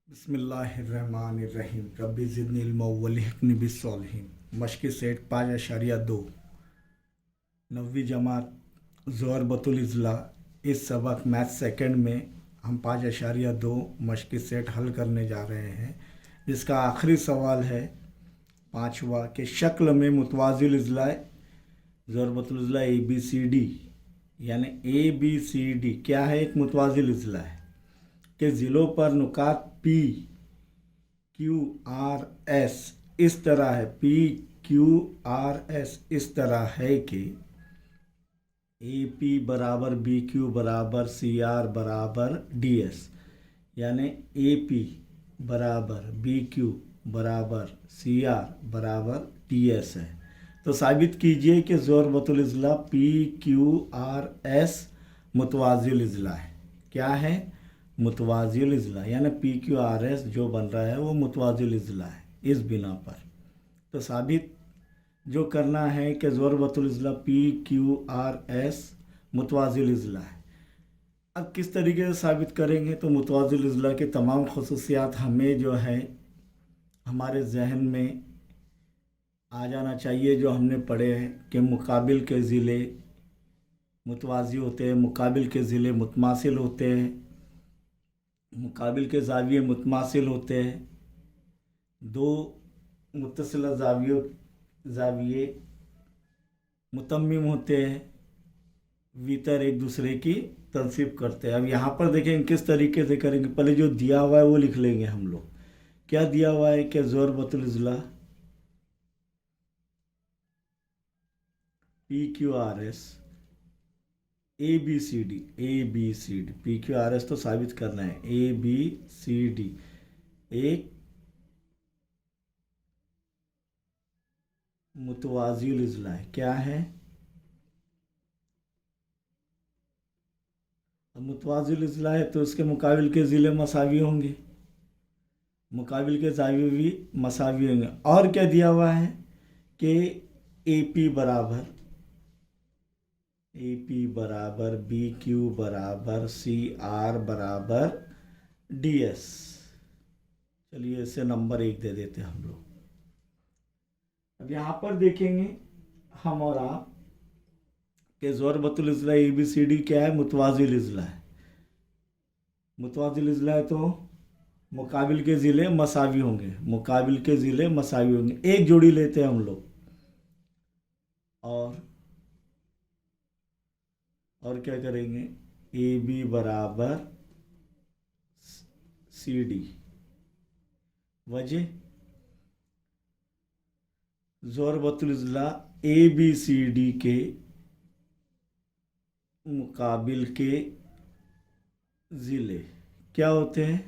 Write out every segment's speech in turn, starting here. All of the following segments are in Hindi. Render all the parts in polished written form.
बिस्मिल्लाहिर्रहमानिर्रहीम रब्बी ज़िदनी इल्मा वल्हिक़्नी बिस्सॉलिहीन। मशक़ सेठ 5.2 नवीं जमात ज़ोहरबतुल इज़ला। इस सबक मैथ सेकंड में हम 5.2 मशक़ सेठ हल करने जा रहे हैं, जिसका आखिरी सवाल है पाँचवा कि शक्ल में मुतवाज़िल इज़ला ज़ोहरबतुल इज़ला ए बी सी डी यानी ए बी सी डी क्या है। एक मुतवाज़िल इज़ला है के ज़िलों पर नुकात पी क्यू आर एस इस तरह है। पी क्यू आर एस इस तरह है कि ए पी बराबर बी क्यू बराबर सी आर बराबर डी एस, यानी ए पी बराबर बी क्यू बराबर सी आर बराबर डी एस है। तो साबित कीजिए कि ज़ोहरबतुल इज़ला पी क्यू आर एस मुतवाज़िल इज़ला है। क्या है? मुतवाज़िल इज़ला, यानी पी क्यू आर एस जो बन रहा है वो मुतवाज़िल इज़ला है। इस बिना पर तो साबित जो करना है कि ज़ोहरबतुल इज़ला पी क्यू आर एस मुतवाज़िल इज़ला है। अब किस तरीके से साबित करेंगे? तो मुतवाज़िल इज़ला के तमाम खसूसियात हमें जो है हमारे जहन में आ जाना चाहिए, जो हमने पढ़े हैं कि मुकाबिल के ज़िले मुतवाज़ी होते हैं, मुकाबिल के ज़िले मुतमासिल होते हैं, मुकाबिल के ज़ाविये मुतमासिल होते हैं, दो मुत्तसिला ज़ाविये मुतम्मिम होते हैं, वितर एक दूसरे की तनसीब करते हैं। अब यहाँ पर देखेंगे किस तरीके से करेंगे। पहले जो दिया हुआ है वो लिख लेंगे हम लोग। क्या दिया हुआ है कि ज़ोहरबतुल इज़ला P Q R S A B C D P Q R S तो साबित करना है। ए बी सी डी एक मुतवाज़िल इज़ला है। क्या है? अब मुतवाज़िल इज़ला है तो उसके मुकाबिल के ज़िले मसावी होंगे, मुकाबिल के ज़ाविये भी मसावी होंगे। और क्या दिया हुआ है कि ए पी बराबर बी क्यू बराबर सी आर बराबर डी एस। चलिए इसे नंबर 1 दे देते हैं हम लोग। अब यहाँ पर देखेंगे हम और आप कि ज़ोहरबतुल इज़ला ए बी सी डी क्या है? मुतवाज़िल इज़ला है। मुतवाज़िल इज़ला है तो मुकाबिल के ज़िले मसावी होंगे, मुकाबिल के ज़िले मसावी होंगे। एक जोड़ी लेते हैं हम लोग और क्या करेंगे? ए बी बराबर सी डी। वजह ज़ोहरबतुल इज़ला ए बी सी डी के मुकाबिल के ज़िले क्या होते हैं?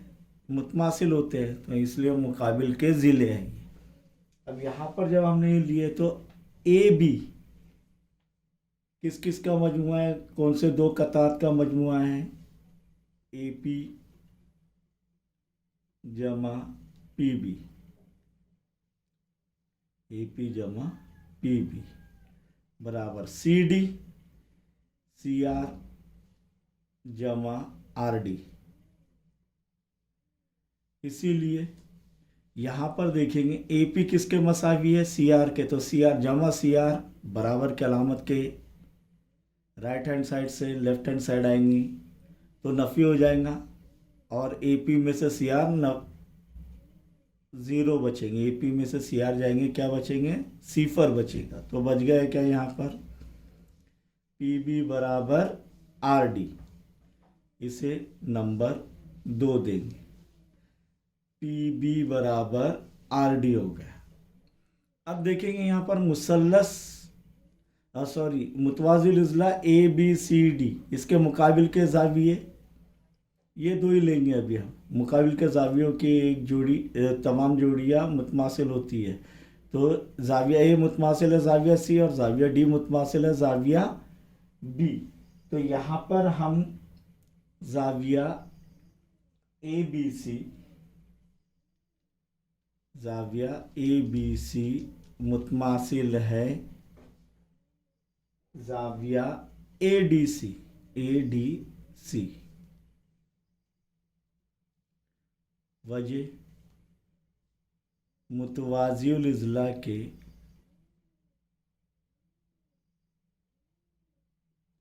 मुतमासिल होते हैं, तो इसलिए मुकाबिल के ज़िले हैं। अब यहाँ पर जब हमने लिए तो ए बी किस किस का मजमुआ है? कौन से दो कतार का मजमुआ है? ए पी जमा पी बी, ए पी जमा पी बी बराबर सी डी सी आर जमा आर डी। इसीलिए यहाँ पर देखेंगे ए पी किसके मसावी है? सी आर के। तो सी आर जमा सी आर बराबर के अलामत के राइट हैंड साइड से लेफ्ट हैंड साइड आएंगी तो नफ़ी हो जाएगा, और ए पी में से सी आर ज़ीरो बचेंगे। ए पी में से सी आर जाएंगे, क्या बचेंगे? सिफर बचेगा। तो बच गया क्या यहाँ पर? पी बी बराबर आर डी, इसे नंबर 2 देंगे। पी बी बराबर आर डी हो गया। अब देखेंगे यहाँ पर मुतवाज़िल इज़ला ए बी सी डी, इसके मुकाबिल के ज़ाविये ये दो ही लेंगे अभी हम। मुकाबिल के ज़ावियों की एक जोड़ी तमाम जोड़ियाँ मुतमासिल होती है, तो ज़ाविया ए मुतमासिल है ज़ाविया सी, और ज़ाविया डी मुतमासिल है ज़ाविया बी। तो यहाँ पर हम ज़ाविया ए बी सी मुतमासिल है ज़ाविया ए डी सी वजह मुतवाज़िउल इज़्ला के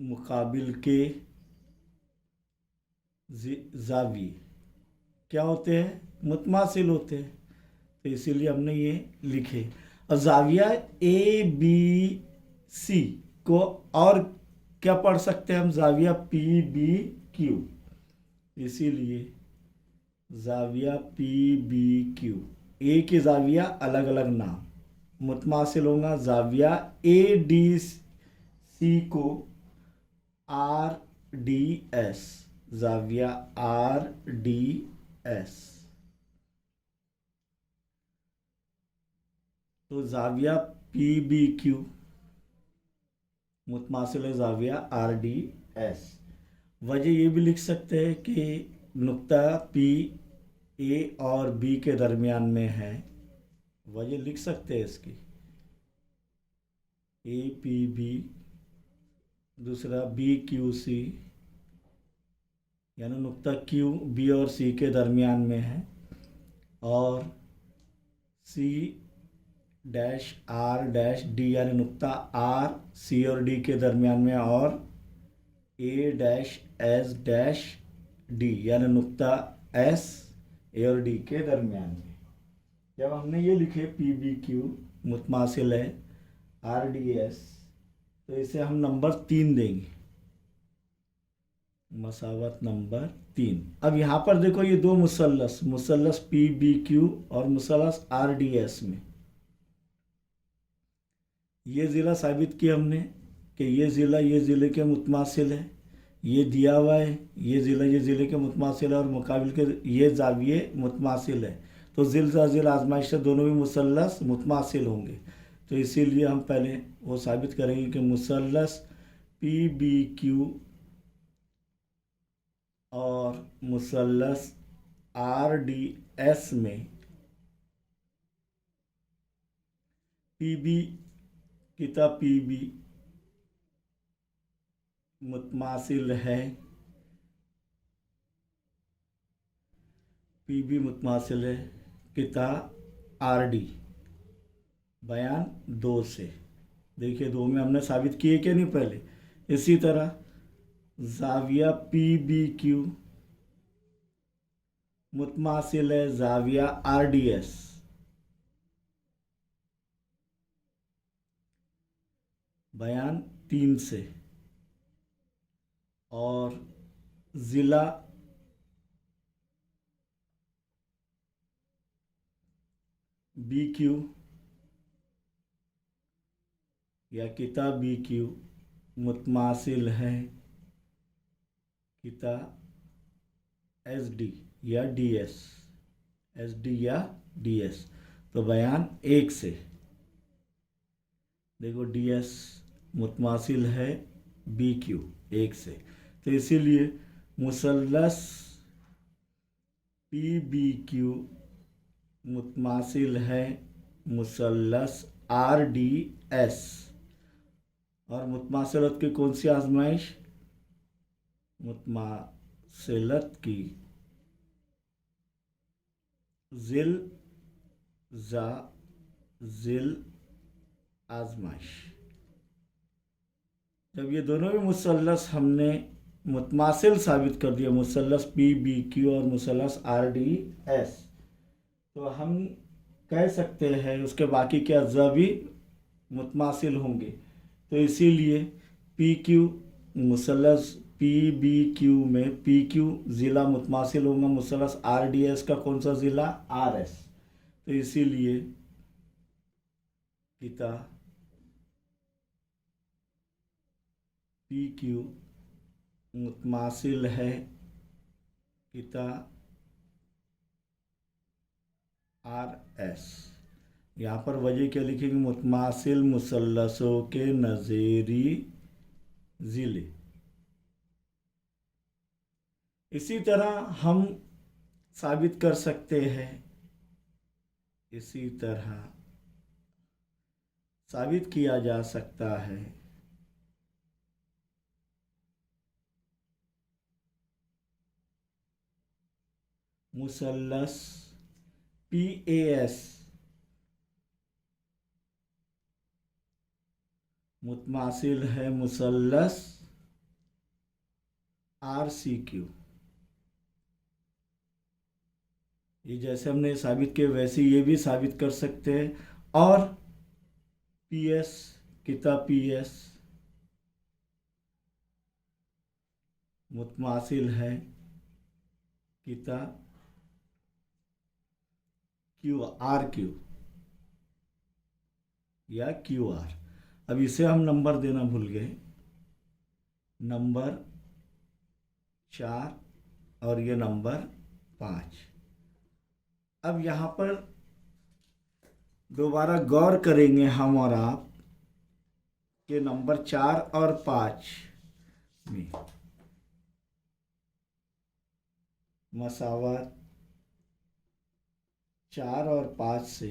मुकाबिल के ज़ाविये क्या होते हैं? मुतमासिल होते हैं। तो इसीलिए हमने ये लिखे। और ज़ाविया ए बी सी को और क्या पढ़ सकते हैं हम? ज़ाविया पी बी क्यू। इसीलिए ज़ाविया पी बी क्यू, एक ही ज़ाविया अलग अलग नाम। मुतमासिल होगा ज़ाविया ए डी सी को आर डी एस, ज़ाविया आर डी एस। तो ज़ाविया पी बी क्यू मुतमासिल है ज़ाविया आर डी एस। वजह ये भी लिख सकते हैं कि नुक्ता पी ए और बी के दरमियान में है। वजह लिख सकते हैं इसकी, ए पी बी, दूसरा बी क्यू सी, यानी नुक्ता क्यू बी और सी के दरमियान में है, और C dash R dash D, यानी नुक्ता आर सी और डी के दरमियान में, और ए डैश एस डैश डी, यानी नुक्ता एस ए और डी के दरमियान में। जब हमने ये लिखे पी बी क्यू मुतमासिल है आर डी एस, तो इसे हम नंबर 3 देंगे, मसावत नंबर 3। अब यहाँ पर देखो ये दो मुसल्लस, मुसल्लस पी बी क्यू और मुसल्लस आर डी एस में ये ज़िला साबित किया हमने कि ये ज़िला ये ज़िले के मुतमासिल है, ये दिया हुआ है, ये ज़िले के मुतमासिल है, और मुकाबिल के ये ज़ाविये मुतमासिल है। तो ज़िल आजमाइश से दोनों भी मुसल्लस मुतमासिल होंगे। तो इसीलिए हम पहले वो साबित करेंगे कि मुसल्लस पी बी क्यू और मुसल्लस आर डी एस में पी बी किता पी बी मुतमासिल है, पी बी मुतमासिल है किता आर डी, बयान 2 से। देखिए 2 में हमने साबित किए क्या नहीं पहले। इसी तरह ज़ाविया पी बी क्यू मुतमासिल है ज़ाविया आर डी एस, बयान 3 से, और ज़िला बी क्यू या किता बी क्यू मुतमासिल है किता एस डी या डी एस, एस डी या डी एस। तो बयान 1 से देखो डी एस मुतमासिल है बी क्यू 1 से। तो इसीलिए मुसल्लस पी बी क्यू मुतमासिल है मुसल्लस आर डी एस। और मुतमासिलत की कौन सी आजमाइश? मुतमासिलत की ज़िल आजमाइश। जब ये दोनों भी मुसल्लस हमने मुतमासिल साबित कर दिया, मुसल्लस पी बी क्यू और मुसल्लस आर डी एस, तो हम कह सकते हैं उसके बाकी के अज्जा भी मुतमासिल होंगे। तो इसीलिए पी क्यू मुसल्लस पी बी क्यू में पी क्यू ज़िला मुतमासिल होगा मुसल्लस आर डी एस का कौन सा ज़िला? Are S. तो इसीलिए किता पी क्यू मुतमासिल है किता आर एस। यहाँ पर वजह क्या लिखेंगे? मुतमासिल मुसल्लसों के नज़ीरी ज़िले। इसी तरह हम साबित कर सकते हैं, इसी तरह साबित किया जा सकता है मुसल्लस PAS मुतमासिल है मुसल्लस RCQ। ये जैसे हमने साबित किया वैसे ये भी साबित कर सकते हैं। और PS किताब PS मुतमासिल है किताब RQ या QR। अब इसे हम नंबर देना भूल गए, नंबर 4 और ये नंबर 5। अब यहाँ पर दोबारा गौर करेंगे हम और आप कि नंबर 4 और 5 में मसावत 4 और 5 से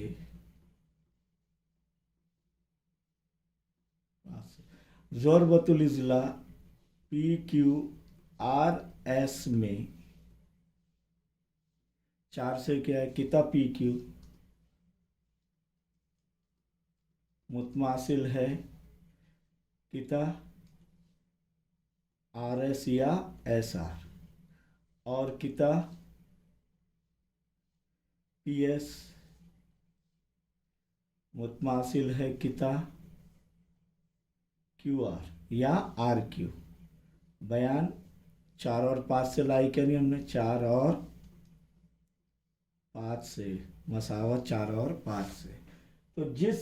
ज़रबतुल इज़्ला PQRS में 4 से क्या है किताब PQ मुतमासिल है किताब RS या SR और किताब PS मुतमासिल है किताब QR या RQ। बयान 4 और 5 से लाई क्या नहीं हमने 4 और 5 से, मसावत 4 और 5 से। तो जिस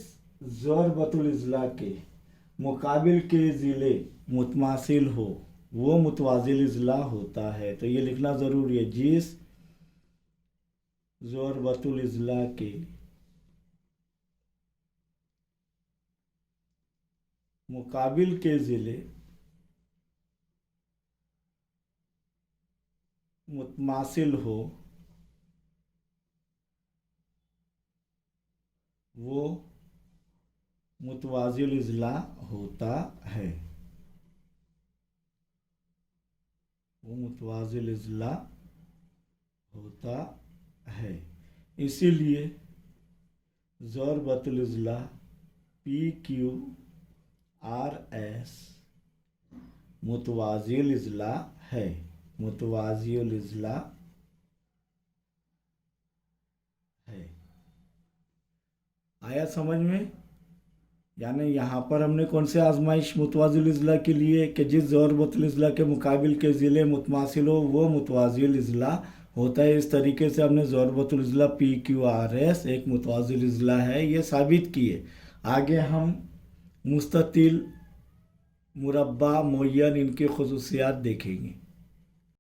ज़रबतुल इज़्ला के मुकाबिल के ज़िले मुतमासिल हो वो मुतवाज़िल इज़्ला होता है। तो ये लिखना ज़रूरी है, जिस ज़रबतुल इज़्ला के मुकाबिल के ज़िले मुतमासिल हो वो मुतवाज़िल इज़्ला होता है, वो मुतवाज़िल इज़्ला होता है। इसीलिए ज़रबतुल इज़्ला PQRS मुतवाज़िल इज़्ला है, मुतवाज़िल इज़्ला है। आया समझ में? यानी यहाँ पर हमने कौन से आजमाइश मुतवाज़िल इज़्ला के लिए कि जिस ज़रबतुल इज़्ला के मुकाबिल के ज़िले मुतमासिल हो वो मुतवाज़िल इज़्ला होता है। इस तरीके से हमने ज़रबतुल इज़्ला PQRS एक मुतवाज़िल इज़्ला है ये साबित किए। आगे हम मुस्ततिल, मुरब्बा, मुय्यन इनकी खुसूसियात देखेंगे।